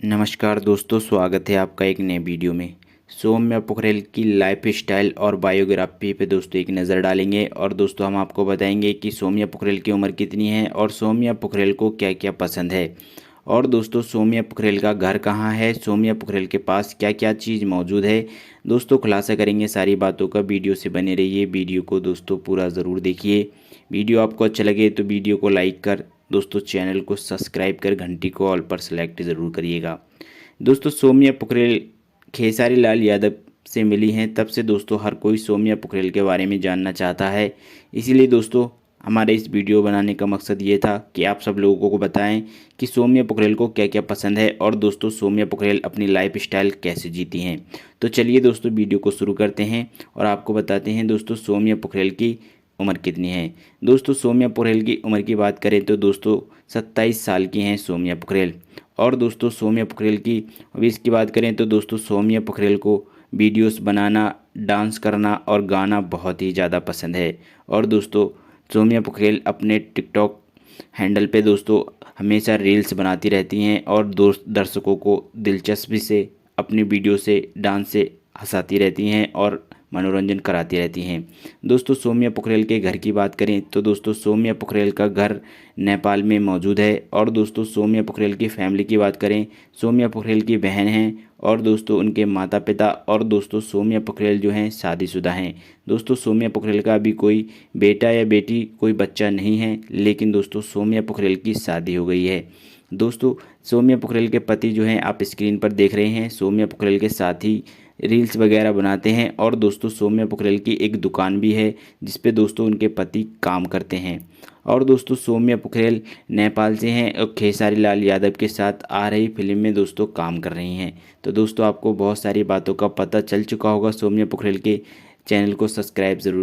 नमस्कार दोस्तों, स्वागत है आपका एक नए वीडियो में। सौम्या पोखरेल की लाइफ स्टाइल और बायोग्राफी पे दोस्तों एक नज़र डालेंगे और दोस्तों हम आपको बताएंगे कि सौम्या पोखरेल की उम्र कितनी है और सौम्या पोखरेल को क्या क्या पसंद है। और दोस्तों सौम्या पोखरेल का घर कहाँ है, सौम्या पोखरेल के पास क्या क्या चीज़ मौजूद है। दोस्तों खुलासा करेंगे सारी बातों का, वीडियो से बने रहिए। वीडियो को दोस्तों पूरा ज़रूर देखिए। वीडियो आपको अच्छा लगे तो वीडियो को लाइक कर दोस्तों चैनल को सब्सक्राइब कर घंटी को ऑल पर सेलेक्ट ज़रूर करिएगा। दोस्तों सौम्या पोखरेल खेसारी लाल यादव से मिली हैं, तब से दोस्तों हर कोई सौम्या पोखरेल के बारे में जानना चाहता है। इसीलिए दोस्तों हमारे इस वीडियो बनाने का मकसद ये था कि आप सब लोगों को बताएं कि सौम्या पोखरेल को क्या क्या पसंद है और दोस्तों सौम्या पोखरेल अपनी लाइफ स्टाइल कैसे जीती हैं। तो चलिए दोस्तों वीडियो को शुरू करते हैं और आपको बताते हैं दोस्तों सौम्या पोखरेल की उम्र कितनी है। दोस्तों सौम्या पोखरेल की उम्र की बात करें तो दोस्तों 27 साल की हैं सौम्या पोखरेल। और दोस्तों सौम्या पोखरेल की हॉबीज़ की बात करें तो दोस्तों सौम्या पोखरेल को वीडियोस बनाना, डांस करना और गाना बहुत ही ज़्यादा पसंद है। और दोस्तों सौम्या पोखरेल अपने टिकटॉक हैंडल पे दोस्तों हमेशा रील्स बनाती रहती हैं और दोस्त दर्शकों को दिलचस्पी से अपनी वीडियो से, डांस से हंसाती रहती हैं और मनोरंजन कराती रहती हैं। दोस्तों सौम्या पोखरेल के घर की बात करें तो दोस्तों सौम्या पोखरेल का घर नेपाल में मौजूद है। और दोस्तों सौम्या पोखरेल की फैमिली की बात करें, सौम्या पोखरेल की बहन हैं और दोस्तों उनके माता पिता और दोस्तों सौम्या पोखरेल जो हैं शादीशुदा हैं। दोस्तों सौम्या पोखरेल का अभी कोई बेटा या बेटी, कोई बच्चा नहीं है, लेकिन दोस्तों सौम्या पोखरेल की शादी हो गई है। दोस्तों सौम्या पोखरेल के पति जो हैं आप स्क्रीन पर देख रहे हैं, सौम्या पोखरेल के साथ ही रील्स वगैरह बनाते हैं। और दोस्तों सौम्या पोखरेल की एक दुकान भी है जिस पे दोस्तों उनके पति काम करते हैं। और दोस्तों सौम्या पोखरेल नेपाल से हैं और खेसारी लाल यादव के साथ आ रही फिल्म में दोस्तों काम कर रही हैं। तो दोस्तों आपको बहुत सारी बातों का पता चल चुका होगा सौम्या पोखरेल के। चैनल को सब्सक्राइब ज़रूर